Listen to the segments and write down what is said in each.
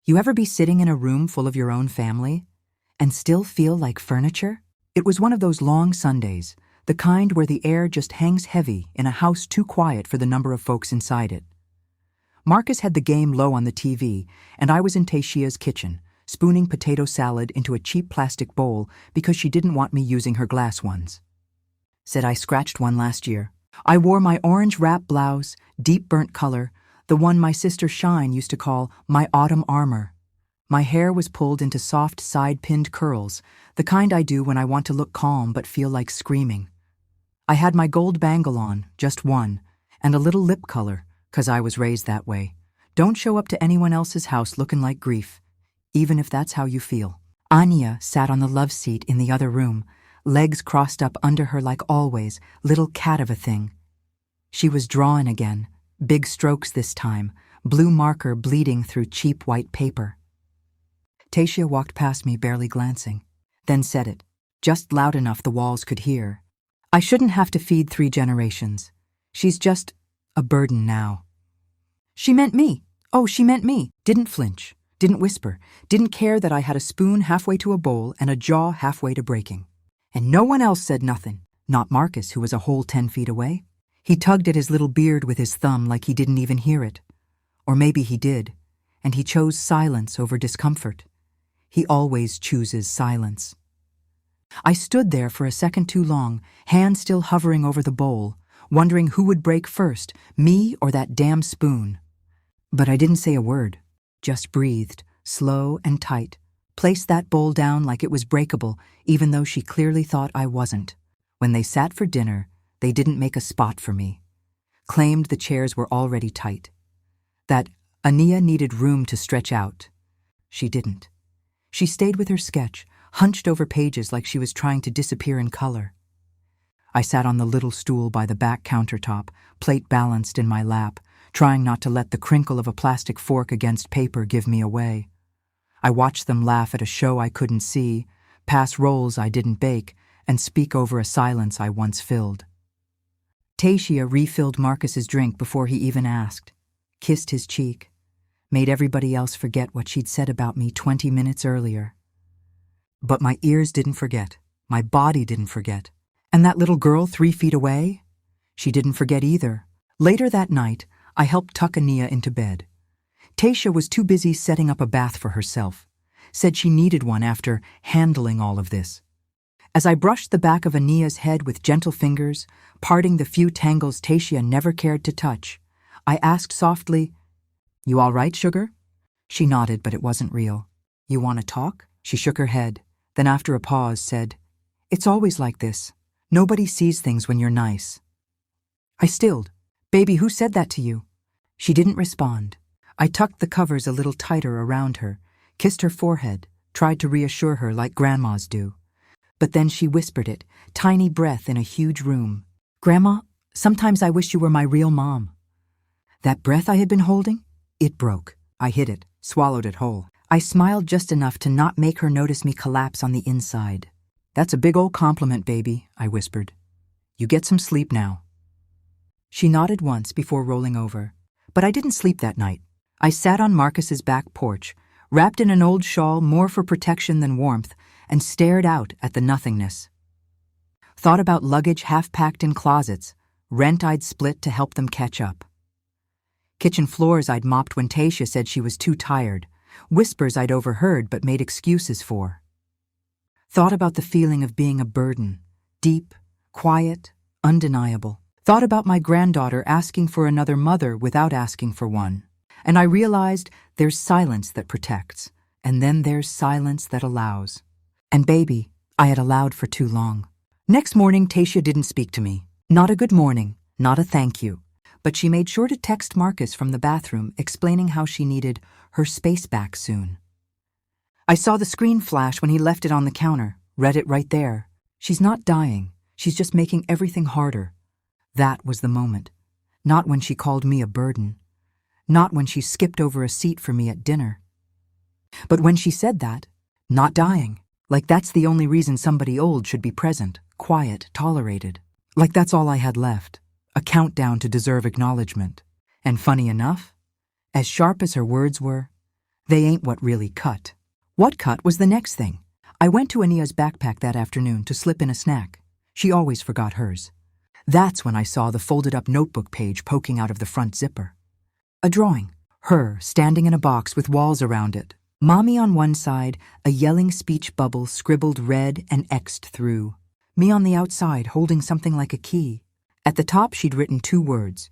You ever be sitting in a room full of your own family and still feel like furniture? It was one of those long Sundays, the kind where the air just hangs heavy in a house too quiet for the number of folks inside it. Marcus had the game low on the TV, and I was in Tayshia's kitchen, spooning potato salad into a cheap plastic bowl because she didn't want me using her glass ones. Said I scratched one last year. I wore my orange wrap blouse, deep burnt color, the one my sister Shine used to call my autumn armor. My hair was pulled into soft side-pinned curls, the kind I do when I want to look calm but feel like screaming. I had my gold bangle on, just one, and a little lip color, 'cause I was raised that way. Don't show up to anyone else's house looking like grief, even if that's how you feel. Anya sat on the love seat in the other room, legs crossed up under her like always, little cat of a thing. She was drawing again, big strokes this time, blue marker bleeding through cheap white paper. Tayshia walked past me, barely glancing, then said it, just loud enough the walls could hear. I shouldn't have to feed 3 generations. She's just a burden now. She meant me. Oh, she meant me. Didn't flinch, didn't whisper, didn't care that I had a spoon halfway to a bowl and a jaw halfway to breaking. And no one else said nothing, not Marcus, who was a whole 10 feet away. He tugged at his little beard with his thumb like he didn't even hear it. Or maybe he did, and he chose silence over discomfort. He always chooses silence. I stood there for a second too long, hand still hovering over the bowl, wondering who would break first, me or that damn spoon. But I didn't say a word, just breathed, slow and tight, placed that bowl down like it was breakable, even though she clearly thought I wasn't. When they sat for dinner, they didn't make a spot for me, claimed the chairs were already tight, that Ania needed room to stretch out. She didn't. She stayed with her sketch, hunched over pages like she was trying to disappear in color. I sat on the little stool by the back countertop, plate balanced in my lap, trying not to let the crinkle of a plastic fork against paper give me away. I watched them laugh at a show I couldn't see, pass rolls I didn't bake, and speak over a silence I once filled. Tayshia refilled Marcus's drink before he even asked, kissed his cheek, made everybody else forget what she'd said about me 20 minutes earlier. But my ears didn't forget, my body didn't forget. And that little girl 3 feet away? She didn't forget either. Later that night, I helped tuck Ania into bed. Tayshia was too busy setting up a bath for herself, said she needed one after handling all of this. As I brushed the back of Ania's head with gentle fingers, parting the few tangles Tayshia never cared to touch, I asked softly, "You all right, sugar?" She nodded, but it wasn't real. "You want to talk?" She shook her head, then after a pause said, "It's always like this. Nobody sees things when you're nice." I stilled. "Baby, who said that to you?" She didn't respond. I tucked the covers a little tighter around her, kissed her forehead, tried to reassure her like grandmas do. But then she whispered it, tiny breath in a huge room. "Grandma, sometimes I wish you were my real mom." That breath I had been holding? It broke. I hid it, swallowed it whole. I smiled just enough to not make her notice me collapse on the inside. "That's a big old compliment, baby," I whispered. "You get some sleep now." She nodded once before rolling over. But I didn't sleep that night. I sat on Marcus's back porch, wrapped in an old shawl more for protection than warmth, and stared out at the nothingness. Thought about luggage half-packed in closets, rent I'd split to help them catch up. Kitchen floors I'd mopped when Tayshia said she was too tired, whispers I'd overheard but made excuses for. Thought about the feeling of being a burden, deep, quiet, undeniable. Thought about my granddaughter asking for another mother without asking for one. And I realized there's silence that protects, and then there's silence that allows. And baby, I had allowed for too long. Next morning, Tayshia didn't speak to me. Not a good morning, not a thank you. But she made sure to text Marcus from the bathroom explaining how she needed her space back soon. I saw the screen flash when he left it on the counter, read it right there. She's not dying, she's just making everything harder. That was the moment. Not when she called me a burden. Not when she skipped over a seat for me at dinner. But when she said that, not dying, like that's the only reason somebody old should be present, quiet, tolerated. Like that's all I had left, a countdown to deserve acknowledgement. And funny enough, as sharp as her words were, They ain't what really cut. What cut was the next thing. I went to Ania's backpack that afternoon to slip in a snack. She always forgot hers. That's when I saw the folded-up notebook page poking out of the front zipper. A drawing. Her, standing in a box with walls around it. Mommy on one side, a yelling speech bubble scribbled red and X'd through. Me on the outside, holding something like a key. At the top, she'd written 2 words.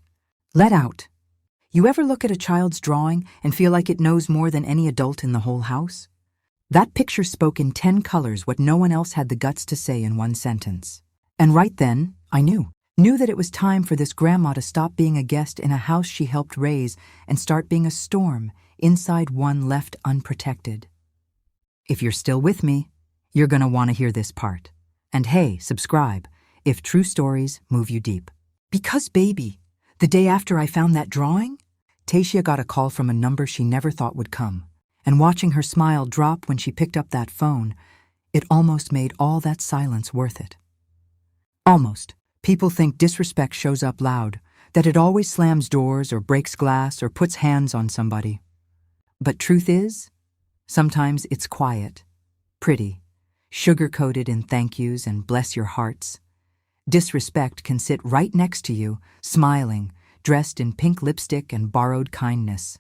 Let out. You ever look at a child's drawing and feel like it knows more than any adult in the whole house? That picture spoke in 10 colors what no one else had the guts to say in 1 sentence. And right then, I knew that it was time for this grandma to stop being a guest in a house she helped raise and start being a storm inside one left unprotected. If you're still with me, you're gonna want to hear this part. And hey, subscribe if true stories move you deep. Because baby, the day after I found that drawing, Tayshia got a call from a number she never thought would come. And watching her smile drop when she picked up that phone, it almost made all that silence worth it. Almost. People think disrespect shows up loud, that it always slams doors or breaks glass or puts hands on somebody. But truth is, sometimes it's quiet, pretty, sugar-coated in thank yous and bless your hearts. Disrespect can sit right next to you, smiling, dressed in pink lipstick and borrowed kindness.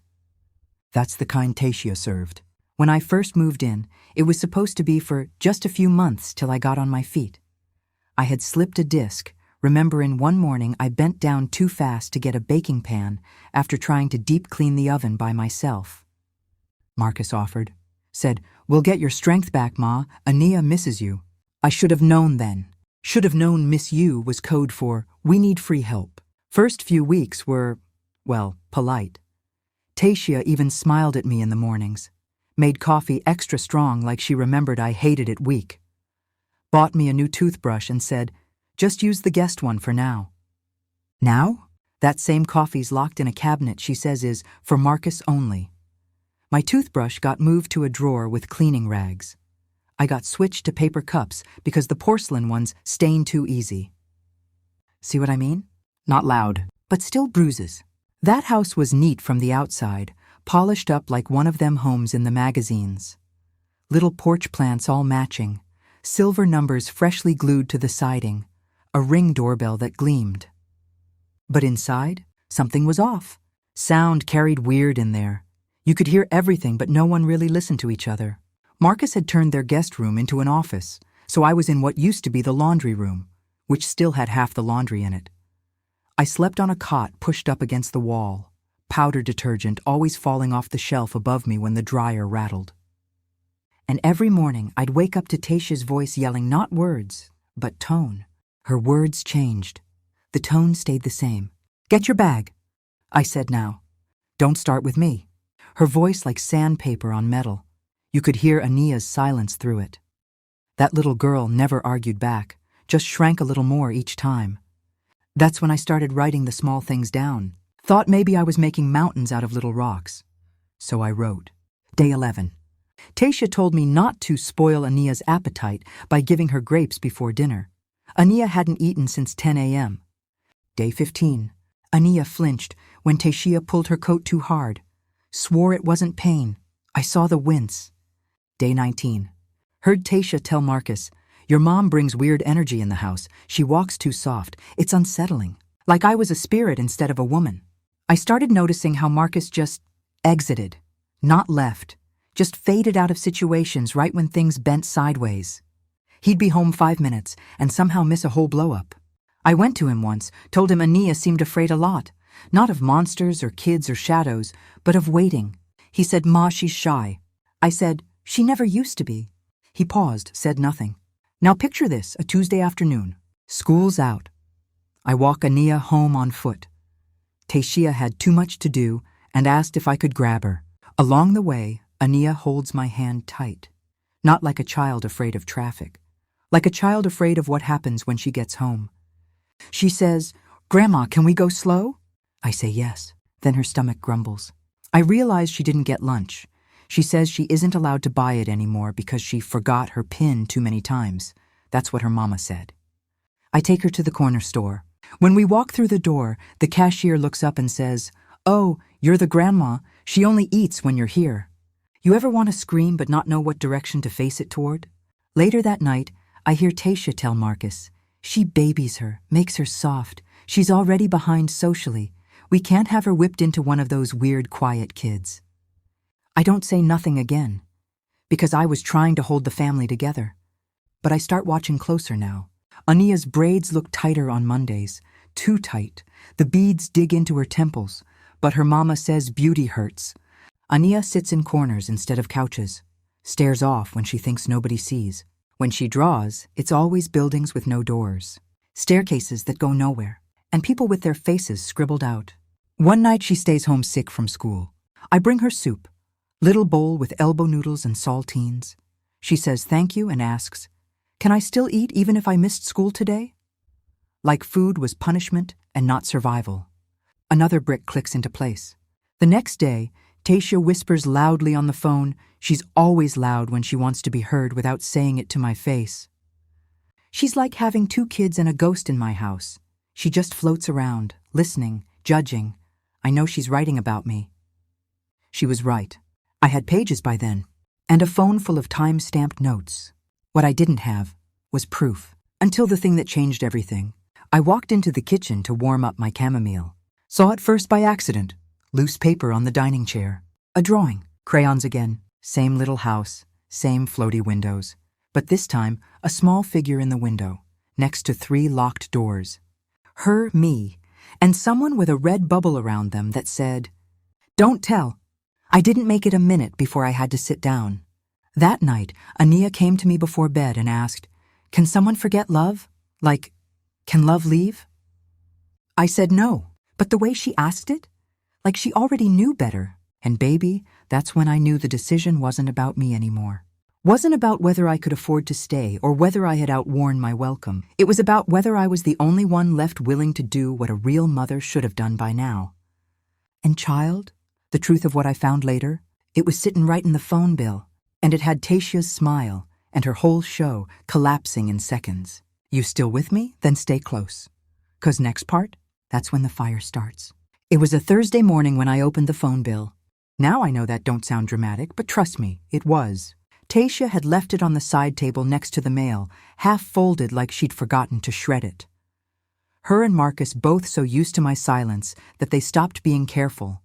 That's the kind Tayshia served. When I first moved in, it was supposed to be for just a few months till I got on my feet. I had slipped a disc, remembering one morning I bent down too fast to get a baking pan after trying to deep clean the oven by myself. Marcus offered, said, "We'll get your strength back, Ma. Ania misses you." I should have known then. Should have known miss you was code for we need free help. First few weeks were, well, polite. Tayshia even smiled at me in the mornings, made coffee extra strong like she remembered I hated it weak, bought me a new toothbrush and said, "Just use the guest one for now." Now? That same coffee's locked in a cabinet she says is for Marcus only. My toothbrush got moved to a drawer with cleaning rags. I got switched to paper cups because the porcelain ones stain too easy. See what I mean? Not loud, but still bruises. That house was neat from the outside, polished up like one of them homes in the magazines. Little porch plants all matching, silver numbers freshly glued to the siding, a Ring doorbell that gleamed. But inside, something was off. Sound carried weird in there. You could hear everything, but no one really listened to each other. Marcus had turned their guest room into an office, so I was in what used to be the laundry room, which still had half the laundry in it. I slept on a cot pushed up against the wall, powder detergent always falling off the shelf above me when the dryer rattled. And every morning I'd wake up to Tayshia's voice yelling not words, but tone. Her words changed. The tone stayed the same. "Get your bag," I said now. "Don't start with me." Her voice like sandpaper on metal. You could hear Ania's silence through it. That little girl never argued back, just shrank a little more each time. That's when I started writing the small things down. Thought maybe I was making mountains out of little rocks. So I wrote. Day 11. Tayshia told me not to spoil Ania's appetite by giving her grapes before dinner. Ania hadn't eaten since 10 a.m. Day 15. Ania flinched when Tayshia pulled her coat too hard. Swore it wasn't pain. I saw the wince. Day 19. Heard Tayshia tell Marcus, "Your mom brings weird energy in the house. She walks too soft. It's unsettling. Like I was a spirit instead of a woman." I started noticing how Marcus just exited, not left, just faded out of situations right when things bent sideways. He'd be home 5 minutes and somehow miss a whole blow-up. I went to him once, told him Ania seemed afraid a lot, not of monsters or kids or shadows, but of waiting. He said, "Ma, she's shy." I said, "She never used to be." He paused, said nothing. Now picture this, a Tuesday afternoon. School's out. I walk Ania home on foot. Tayshia had too much to do and asked if I could grab her. Along the way, Ania holds my hand tight. Not like a child afraid of traffic. Like a child afraid of what happens when she gets home. She says, "Grandma, can we go slow?" I say yes. Then her stomach grumbles. I realize she didn't get lunch. She says she isn't allowed to buy it anymore because she forgot her PIN too many times. That's what her mama said. I take her to the corner store. When we walk through the door, the cashier looks up and says, "Oh, you're the grandma. She only eats when you're here." You ever want to scream but not know what direction to face it toward? Later that night, I hear Tayshia tell Marcus. She babies her, makes her soft. She's already behind socially. We can't have her whipped into one of those weird, quiet kids. I don't say nothing again, because I was trying to hold the family together. But I start watching closer now. Ania's braids look tighter on Mondays, too tight. The beads dig into her temples, but her mama says beauty hurts. Ania sits in corners instead of couches, stares off when she thinks nobody sees. When she draws, it's always buildings with no doors, staircases that go nowhere, and people with their faces scribbled out. One night she stays home sick from school. I bring her soup, little bowl with elbow noodles and saltines. She says thank you and asks, "Can I still eat even if I missed school today?" Like food was punishment and not survival. Another brick clicks into place. The next day, Tayshia whispers loudly on the phone. She's always loud when she wants to be heard without saying it to my face. She's like having two kids and a ghost in my house. She just floats around, listening, judging. I know she's writing about me. She was right. I had pages by then, and a phone full of time-stamped notes. What I didn't have was proof, until the thing that changed everything. I walked into the kitchen to warm up my chamomile. Saw it first by accident. Loose paper on the dining chair. A drawing. Crayons again. Same little house. Same floaty windows. But this time, a small figure in the window, next to 3 locked doors. Her, me, and someone with a red bubble around them that said, "Don't tell." I didn't make it a minute before I had to sit down. That night, Ania came to me before bed and asked, "Can someone forget love? Like, can love leave?" I said no, but the way she asked it, like she already knew better. And baby, that's when I knew the decision wasn't about me anymore. Wasn't about whether I could afford to stay or whether I had outworn my welcome. It was about whether I was the only one left willing to do what a real mother should have done by now. And child, the truth of what I found later, it was sitting right in the phone bill, and it had Tayshia's smile and her whole show collapsing in seconds. You still with me? Then stay close. 'Cause next part, that's when the fire starts. It was a Thursday morning when I opened the phone bill. Now I know that don't sound dramatic, but trust me, it was. Tayshia had left it on the side table next to the mail, half folded like she'd forgotten to shred it. Her and Marcus both so used to my silence that they stopped being careful.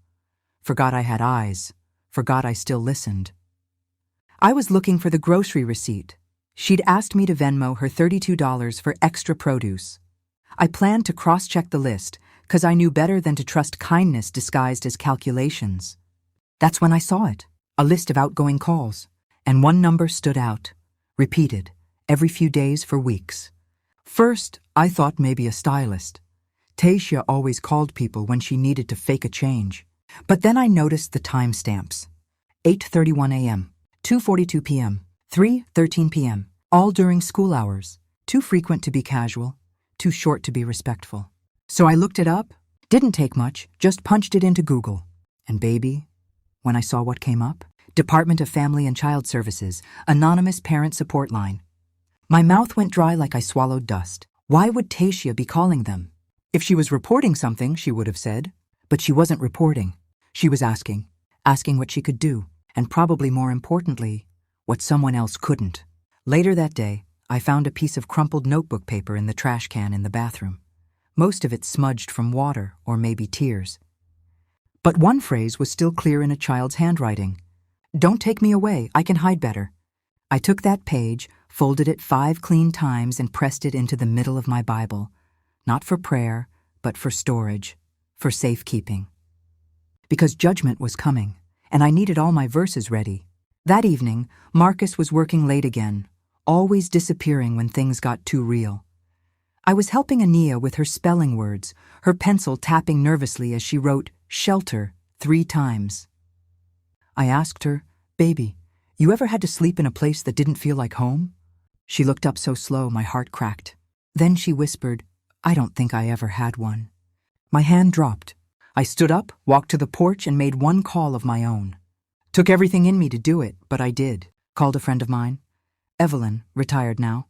Forgot I had eyes. Forgot I still listened. I was looking for the grocery receipt. She'd asked me to Venmo her $32 for extra produce. I planned to cross-check the list, 'cause I knew better than to trust kindness disguised as calculations. That's when I saw it, a list of outgoing calls, and one number stood out, repeated, every few days for weeks. First, I thought maybe a stylist. Tayshia always called people when she needed to fake a change. But then I noticed the timestamps. 8:31 a.m., 2:42 p.m., 3:13 p.m., all during school hours. Too frequent to be casual, too short to be respectful. So I looked it up. Didn't take much, just punched it into Google. And baby, when I saw what came up, Department of Family and Child Services, Anonymous Parent Support Line. My mouth went dry like I swallowed dust. Why would Tayshia be calling them? If she was reporting something, she would have said. But she wasn't reporting. She was asking what she could do, and probably more importantly, what someone else couldn't. Later that day, I found a piece of crumpled notebook paper in the trash can in the bathroom. Most of it smudged from water or maybe tears. But one phrase was still clear in a child's handwriting. "Don't take me away, I can hide better." I took that page, folded it 5 clean times and pressed it into the middle of my Bible. Not for prayer, but for storage, for safekeeping. Because judgment was coming, and I needed all my verses ready. That evening, Marcus was working late again, always disappearing when things got too real. I was helping Ania with her spelling words, her pencil tapping nervously as she wrote shelter 3 times. I asked her, "Baby, you ever had to sleep in a place that didn't feel like home?" She looked up so slow my heart cracked. Then she whispered, "I don't think I ever had one." My hand dropped. I stood up, walked to the porch, and made one call of my own. Took everything in me to do it, but I did. Called a friend of mine. Evelyn, retired now.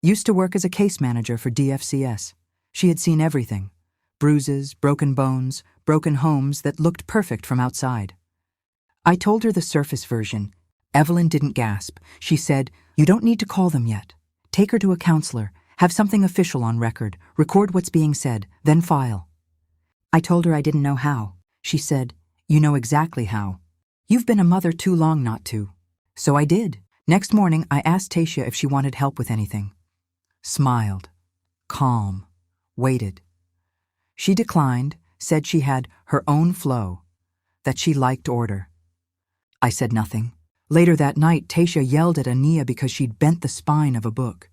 Used to work as a case manager for DFCS. She had seen everything. Bruises, broken bones, broken homes that looked perfect from outside. I told her the surface version. Evelyn didn't gasp. She said, "You don't need to call them yet. Take her to a counselor, have something official on record, record what's being said, then file." I told her I didn't know how. She said, "You know exactly how. You've been a mother too long not to." So I did. Next morning, I asked Tayshia if she wanted help with anything. Smiled. Calm. Waited. She declined, said she had her own flow, that she liked order. I said nothing. Later that night, Tayshia yelled at Ania because she'd bent the spine of a book.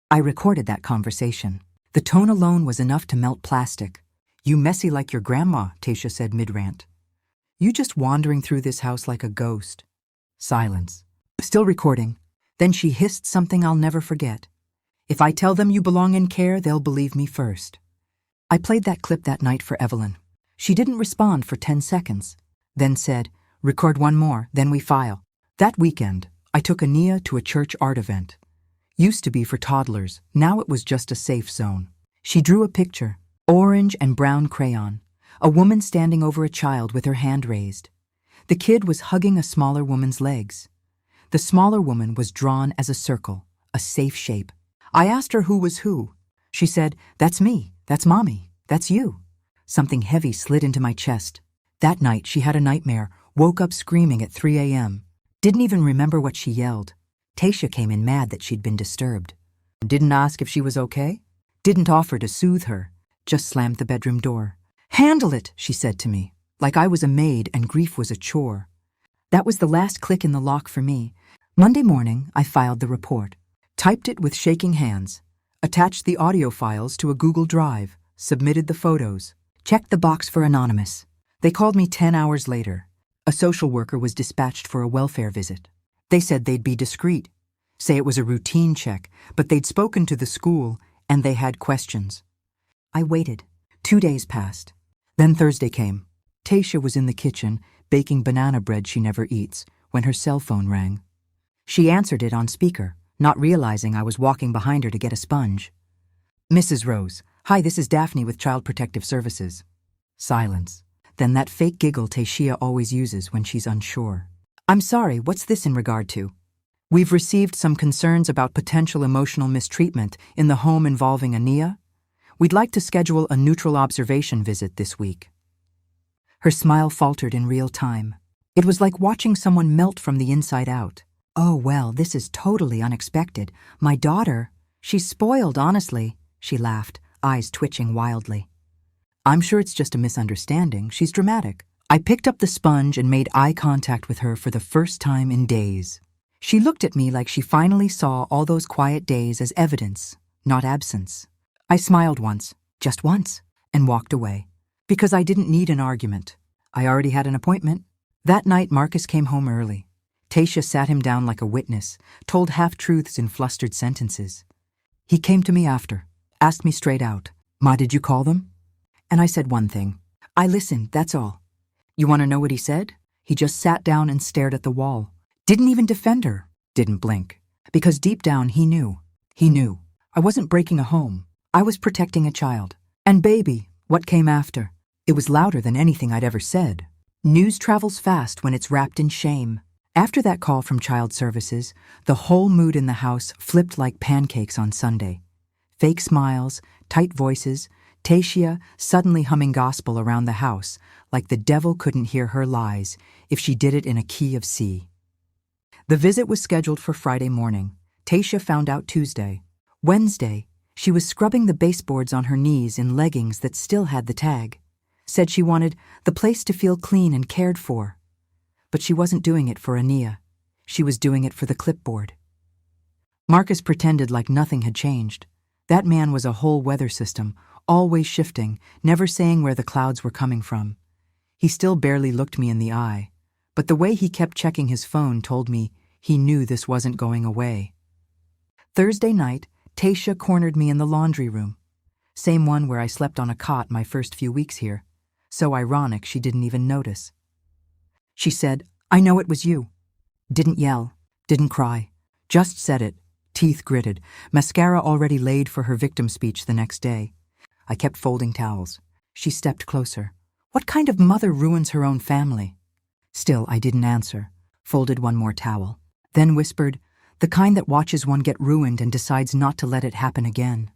I recorded that conversation. The tone alone was enough to melt plastic. "You messy like your grandma," Tayshia said mid-rant. "You just wandering through this house like a ghost." Silence. Still recording. Then she hissed something I'll never forget. "If I tell them you belong in care, they'll believe me first." I played that clip that night for Evelyn. She didn't respond for 10 seconds, then said, "Record one more, then we file." That weekend, I took Ania to a church art event. Used to be for toddlers, now it was just a safe zone. She drew a picture, orange and brown crayon, a woman standing over a child with her hand raised. The kid was hugging a smaller woman's legs. The smaller woman was drawn as a circle, a safe shape. I asked her who was who. She said, "That's me, that's Mommy, that's you." Something heavy slid into my chest. That night she had a nightmare, woke up screaming at 3 a.m. Didn't even remember what she yelled. Tayshia came in mad that she'd been disturbed. Didn't ask if she was okay. Didn't offer to soothe her. Just slammed the bedroom door. "Handle it," she said to me, like I was a maid and grief was a chore. That was the last click in the lock for me. Monday morning, I filed the report. Typed it with shaking hands. Attached the audio files to a Google Drive. Submitted the photos. Checked the box for anonymous. They called me 10 hours later. A social worker was dispatched for a welfare visit. They said they'd be discreet. Say it was a routine check, but they'd spoken to the school and they had questions. I waited. 2 days passed. Then Thursday came. Tayshia was in the kitchen, baking banana bread she never eats, when her cell phone rang. She answered it on speaker, not realizing I was walking behind her to get a sponge. "Mrs. Rose, hi, this is Daphne with Child Protective Services." Silence. Then that fake giggle Tayshia always uses when she's unsure. "I'm sorry, what's this in regard to?" "We've received some concerns about potential emotional mistreatment in the home involving Ania. We'd like to schedule a neutral observation visit this week." Her smile faltered in real time. It was like watching someone melt from the inside out. "Oh, well, this is totally unexpected. My daughter, she's spoiled, honestly," she laughed, eyes twitching wildly. "I'm sure it's just a misunderstanding. She's dramatic." I picked up the sponge and made eye contact with her for the first time in days. She looked at me like she finally saw all those quiet days as evidence, not absence. I smiled once, just once, and walked away. Because I didn't need an argument. I already had an appointment. That night, Marcus came home early. Tayshia sat him down like a witness, told half-truths in flustered sentences. He came to me after, asked me straight out, "Ma, did you call them?" And I said one thing. I listened, that's all. You want to know what he said? He just sat down and stared at the wall. Didn't even defend her. Didn't blink. Because deep down he knew. He knew. I wasn't breaking a home. I was protecting a child. And baby, what came after? It was louder than anything I'd ever said. News travels fast when it's wrapped in shame. After that call from Child Services, the whole mood in the house flipped like pancakes on Sunday. Fake smiles, tight voices, Tayshia suddenly humming gospel around the house, like the devil couldn't hear her lies if she did it in a key of C. The visit was scheduled for Friday morning. Tayshia found out Tuesday. Wednesday, she was scrubbing the baseboards on her knees in leggings that still had the tag. Said she wanted the place to feel clean and cared for. But she wasn't doing it for Ania. She was doing it for the clipboard. Marcus pretended like nothing had changed. That man was a whole weather system, always shifting, never saying where the clouds were coming from. He still barely looked me in the eye, but the way he kept checking his phone told me he knew this wasn't going away. Thursday night, Tayshia cornered me in the laundry room. Same one where I slept on a cot my first few weeks here. So ironic she didn't even notice. She said, "I know it was you." Didn't yell, didn't cry, just said it, teeth gritted, mascara already laid for her victim speech the next day. I kept folding towels. She stepped closer. What kind of mother ruins her own family? Still, I didn't answer, folded one more towel, then whispered, the kind that watches one get ruined and decides not to let it happen again.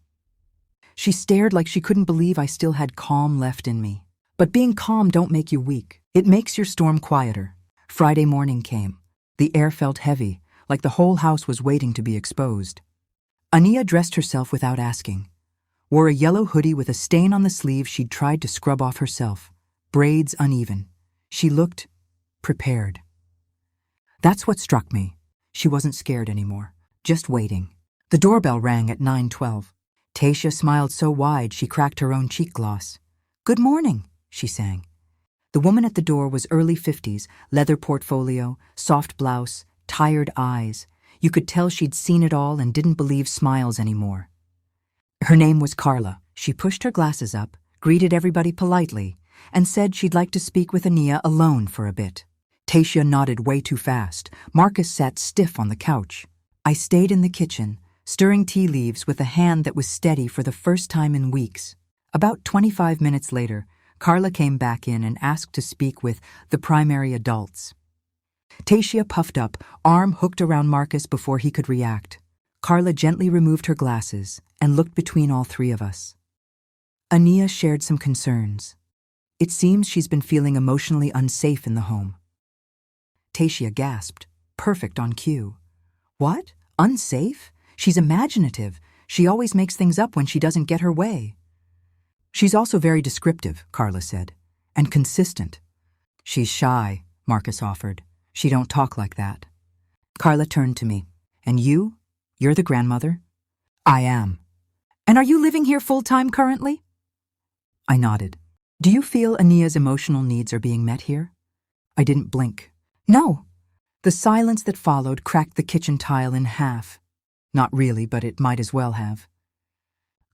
She stared like she couldn't believe I still had calm left in me. But being calm don't make you weak. It makes your storm quieter. Friday morning came. The air felt heavy, like the whole house was waiting to be exposed. Ania dressed herself without asking. Wore a yellow hoodie with a stain on the sleeve she'd tried to scrub off herself. Braids uneven. She looked prepared. That's what struck me. She wasn't scared anymore, just waiting. The doorbell rang at 9:12. Tayshia smiled so wide she cracked her own cheek gloss. "Good morning," she sang. The woman at the door was early 50s, leather portfolio, soft blouse, tired eyes. You could tell she'd seen it all and didn't believe smiles anymore. Her name was Carla. She pushed her glasses up, greeted everybody politely, and said she'd like to speak with Ania alone for a bit. Tayshia nodded way too fast. Marcus sat stiff on the couch. I stayed in the kitchen, stirring tea leaves with a hand that was steady for the first time in weeks. About 25 minutes later, Carla came back in and asked to speak with the primary adults. Tayshia puffed up, arm hooked around Marcus before he could react. Carla gently removed her glasses and looked between all three of us. Ania shared some concerns. It seems she's been feeling emotionally unsafe in the home. Tayshia gasped, perfect on cue. What? Unsafe? She's imaginative. She always makes things up when she doesn't get her way. She's also very descriptive, Carla said, and consistent. She's shy, Marcus offered. She don't talk like that. Carla turned to me. And you? You're the grandmother? I am. And are you living here full-time currently? I nodded. Do you feel Ania's emotional needs are being met here? I didn't blink. No. The silence that followed cracked the kitchen tile in half. Not really, but it might as well have.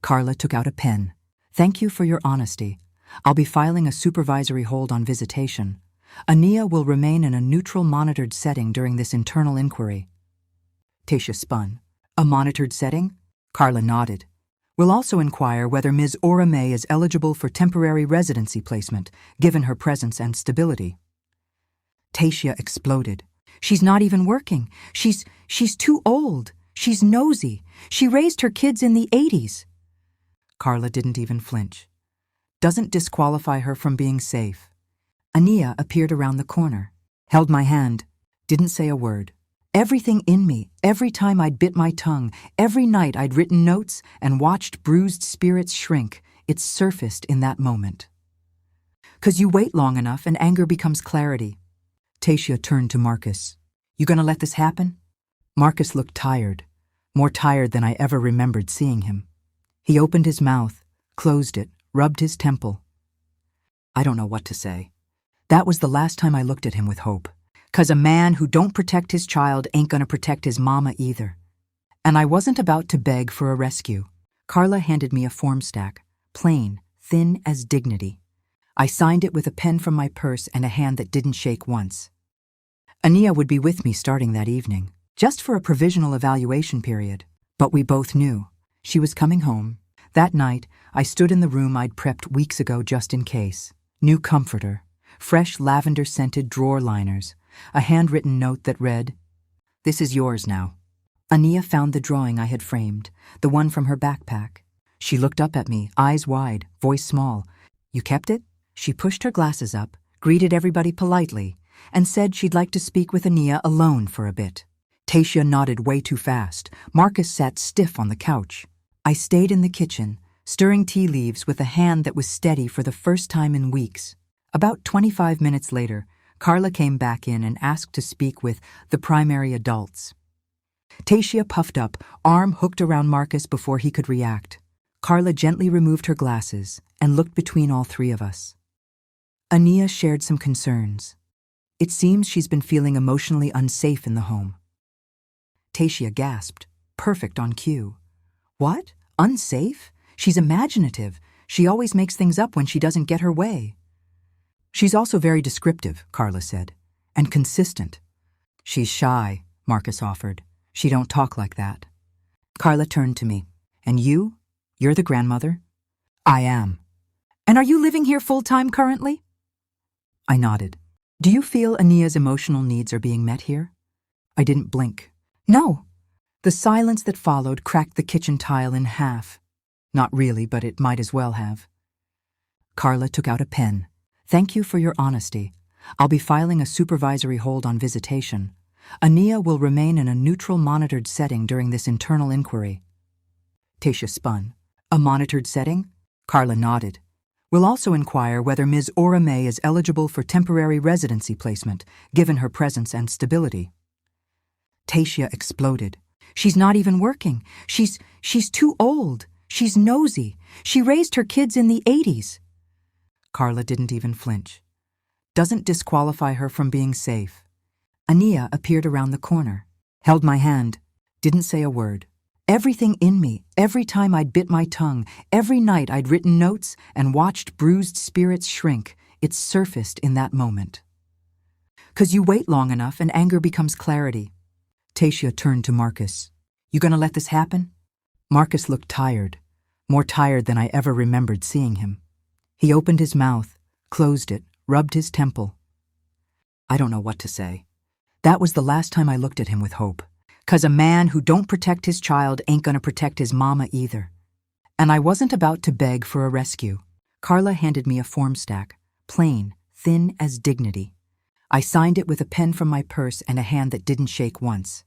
Carla took out a pen. Thank you for your honesty. I'll be filing a supervisory hold on visitation. Ania will remain in a neutral monitored setting during this internal inquiry. Tayshia spun. A monitored setting? Carla nodded. We'll also inquire whether Ms. Ora Mae is eligible for temporary residency placement, given her presence and stability. Tayshia exploded. She's not even working. She's too old. She's nosy. She raised her kids in the 80s. Carla didn't even flinch. Doesn't disqualify her from being safe. Ania appeared around the corner, held my hand, didn't say a word. Everything in me, every time I'd bit my tongue, every night I'd written notes and watched bruised spirits shrink, it surfaced in that moment. 'Cause you wait long enough and anger becomes clarity. Tayshia turned to Marcus. You gonna let this happen? Marcus looked tired, more tired than I ever remembered seeing him. He opened his mouth, closed it, rubbed his temple. I don't know what to say. That was the last time I looked at him with hope. 'Cause a man who don't protect his child ain't gonna protect his mama either. And I wasn't about to beg for a rescue. Carla handed me a form stack, plain, thin as dignity. I signed it with a pen from my purse and a hand that didn't shake once. Ania would be with me starting that evening, just for a provisional evaluation period. But we both knew. She was coming home. That night, I stood in the room I'd prepped weeks ago just in case. New comforter, fresh lavender-scented drawer liners, a handwritten note that read, "This is yours now." Ania found the drawing I had framed, the one from her backpack. She looked up at me, eyes wide, voice small. You kept it? She pushed her glasses up, greeted everybody politely, and said she'd like to speak with Ania alone for a bit. Tayshia nodded way too fast. Marcus sat stiff on the couch. I stayed in the kitchen, stirring tea leaves with a hand that was steady for the first time in weeks. About 25 minutes later, Carla came back in and asked to speak with the primary adults. Tayshia puffed up, arm hooked around Marcus before he could react. Carla gently removed her glasses and looked between all three of us. Ania shared some concerns. It seems she's been feeling emotionally unsafe in the home. Tayshia gasped, perfect on cue. What? Unsafe? She's imaginative. She always makes things up when she doesn't get her way. She's also very descriptive, Carla said, and consistent. She's shy, Marcus offered. She don't talk like that. Carla turned to me. And you? You're the grandmother? I am. And are you living here full-time currently? I nodded. Do you feel Ania's emotional needs are being met here? I didn't blink. No. The silence that followed cracked the kitchen tile in half. Not really, but it might as well have. Carla took out a pen. Thank you for your honesty. I'll be filing a supervisory hold on visitation. Ania will remain in a neutral monitored setting during this internal inquiry. Tayshia spun. A monitored setting? Carla nodded. We'll also inquire whether Ms. Ora Mae is eligible for temporary residency placement, given her presence and stability. Tayshia exploded. She's not even working. She's too old. She's nosy. She raised her kids in the 80s. Carla didn't even flinch. Doesn't disqualify her from being safe. Ania appeared around the corner, held my hand, didn't say a word. Everything in me, every time I'd bit my tongue, every night I'd written notes and watched bruised spirits shrink, it surfaced in that moment. 'Cause you wait long enough and anger becomes clarity. Tayshia turned to Marcus. You gonna let this happen? Marcus looked tired, more tired than I ever remembered seeing him. He opened his mouth, closed it, rubbed his temple. I don't know what to say. That was the last time I looked at him with hope. 'Cause a man who don't protect his child ain't gonna protect his mama either. And I wasn't about to beg for a rescue. Carla handed me a form stack, plain, thin as dignity. I signed it with a pen from my purse and a hand that didn't shake once.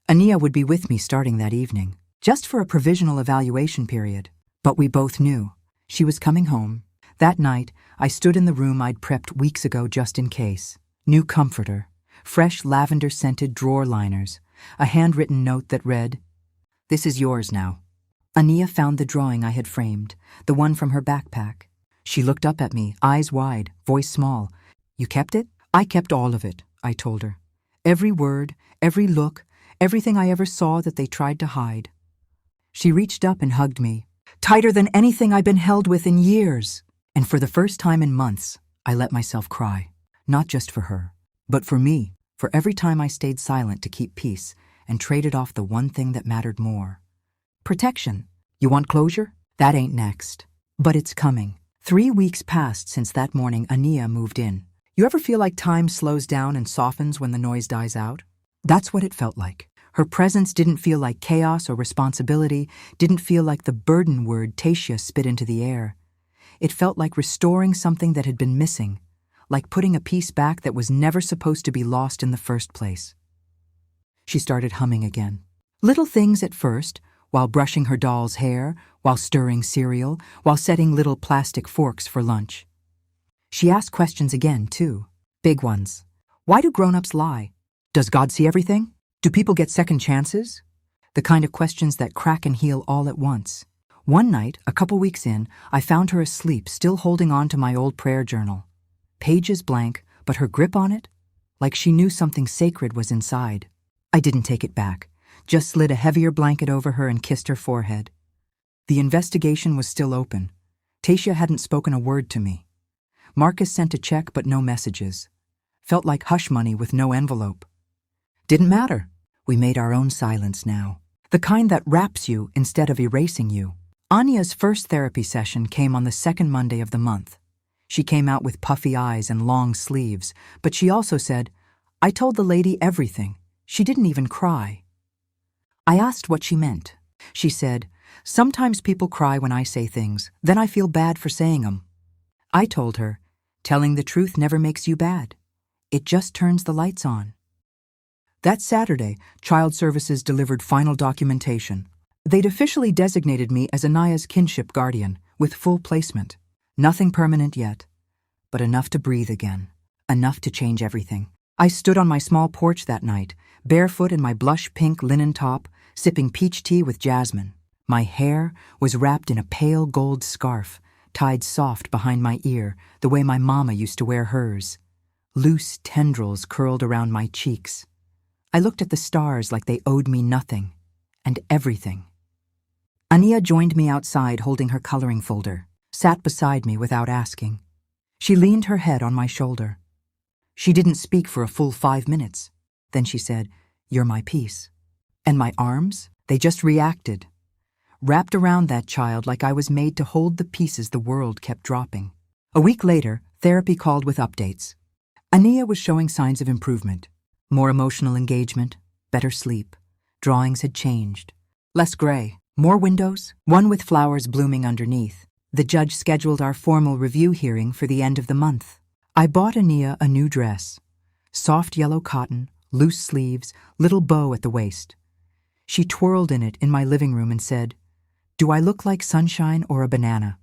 Ania would be with me starting that evening, just for a provisional evaluation period. But we both knew. She was coming home. That night, I stood in the room I'd prepped weeks ago just in case. New comforter, fresh lavender-scented drawer liners, a handwritten note that read, "This is yours now." Ania found the drawing I had framed, the one from her backpack. She looked up at me, eyes wide, voice small. You kept it? I kept all of it, I told her. Every word, every look, everything I ever saw that they tried to hide. She reached up and hugged me, tighter than anything I'd been held with in years. And for the first time in months, I let myself cry. Not just for her, but for me. For every time I stayed silent to keep peace and traded off the one thing that mattered more. Protection. You want closure? That ain't next. But it's coming. 3 weeks passed since that morning Ania moved in. You ever feel like time slows down and softens when the noise dies out? That's what it felt like. Her presence didn't feel like chaos or responsibility, didn't feel like the burden word Tayshia spit into the air. It felt like restoring something that had been missing, like putting a piece back that was never supposed to be lost in the first place. She started humming again. Little things at first, while brushing her doll's hair, while stirring cereal, while setting little plastic forks for lunch. She asked questions again, too. Big ones. Why do grown-ups lie? Does God see everything? Do people get second chances? The kind of questions that crack and heal all at once. One night, a couple weeks in, I found her asleep, still holding on to my old prayer journal. Pages blank, but her grip on it, like she knew something sacred was inside. I didn't take it back, just slid a heavier blanket over her and kissed her forehead. The investigation was still open. Tayshia hadn't spoken a word to me. Marcus sent a check but no messages. Felt like hush money with no envelope. Didn't matter. We made our own silence now. The kind that wraps you instead of erasing you. Ania's first therapy session came on the second Monday of the month. She came out with puffy eyes and long sleeves, but she also said, I told the lady everything. She didn't even cry. I asked what she meant. She said, sometimes people cry when I say things, then I feel bad for saying them. I told her, telling the truth never makes you bad. It just turns the lights on. That Saturday, Child Services delivered final documentation. They'd officially designated me as Ania's kinship guardian, with full placement. Nothing permanent yet, but enough to breathe again, enough to change everything. I stood on my small porch that night, barefoot in my blush pink linen top, sipping peach tea with Jasmine. My hair was wrapped in a pale gold scarf, tied soft behind my ear, the way my mama used to wear hers. Loose tendrils curled around my cheeks. I looked at the stars like they owed me nothing, and everything. Ania joined me outside holding her coloring folder, sat beside me without asking. She leaned her head on my shoulder. She didn't speak for a full 5 minutes. Then she said, You're my peace. And my arms, they just reacted. Wrapped around that child like I was made to hold the pieces the world kept dropping. A week later, therapy called with updates. Ania was showing signs of improvement. More emotional engagement, better sleep. Drawings had changed. Less gray, more windows, one with flowers blooming underneath. The judge scheduled our formal review hearing for the end of the month. I bought Ania a new dress. Soft yellow cotton, loose sleeves, little bow at the waist. She twirled in it in my living room and said, "Do I look like sunshine or a banana?"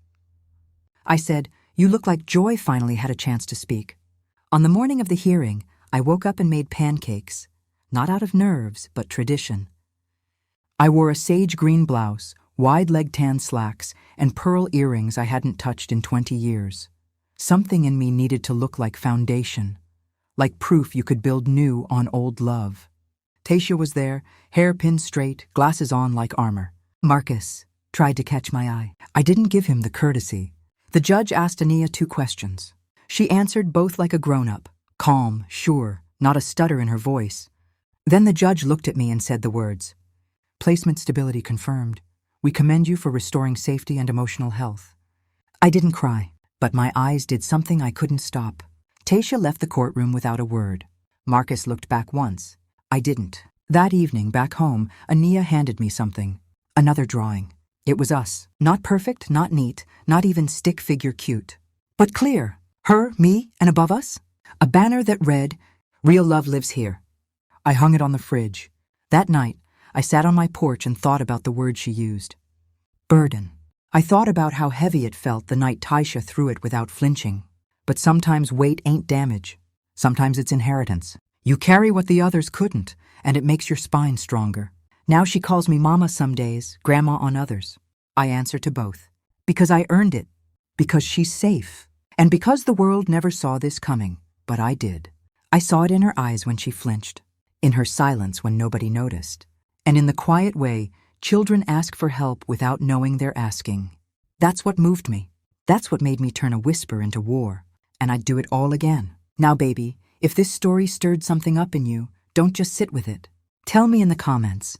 I said, "You look like joy finally had a chance to speak." On the morning of the hearing, I woke up and made pancakes, not out of nerves, but tradition. I wore a sage green blouse, wide-leg tan slacks, and pearl earrings I hadn't touched in 20 years. Something in me needed to look like foundation, like proof you could build new on old love. Tayshia was there, hair pinned straight, glasses on like armor. Marcus tried to catch my eye. I didn't give him the courtesy. The judge asked Ania 2 questions. She answered both like a grown-up, calm, sure, not a stutter in her voice. Then the judge looked at me and said the words, "Placement stability confirmed. We commend you for restoring safety and emotional health." I didn't cry, but my eyes did something I couldn't stop. Tayshia left the courtroom without a word. Marcus looked back once. I didn't. That evening, back home, Ania handed me something. Another drawing. It was us. Not perfect, not neat, not even stick figure cute. But clear. Her, me, and above us, a banner that read, "Real love lives here." I hung it on the fridge. That night, I sat on my porch and thought about the word she used. Burden. I thought about how heavy it felt the night Tayshia threw it without flinching. But sometimes weight ain't damage. Sometimes it's inheritance. You carry what the others couldn't, and it makes your spine stronger. Now she calls me mama some days, grandma on others. I answer to both. Because I earned it. Because she's safe. And because the world never saw this coming, but I did. I saw it in her eyes when she flinched, in her silence when nobody noticed, and in the quiet way children ask for help without knowing they're asking. That's what moved me. That's what made me turn a whisper into war, and I'd do it all again. Now, baby, if this story stirred something up in you, don't just sit with it. Tell me in the comments,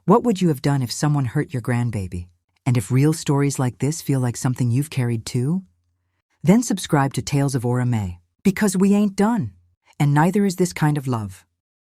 what would you have done if someone hurt your grandbaby? And if real stories like this feel like something you've carried too? Then subscribe to Tales of Ora Mae, because we ain't done, and neither is this kind of love.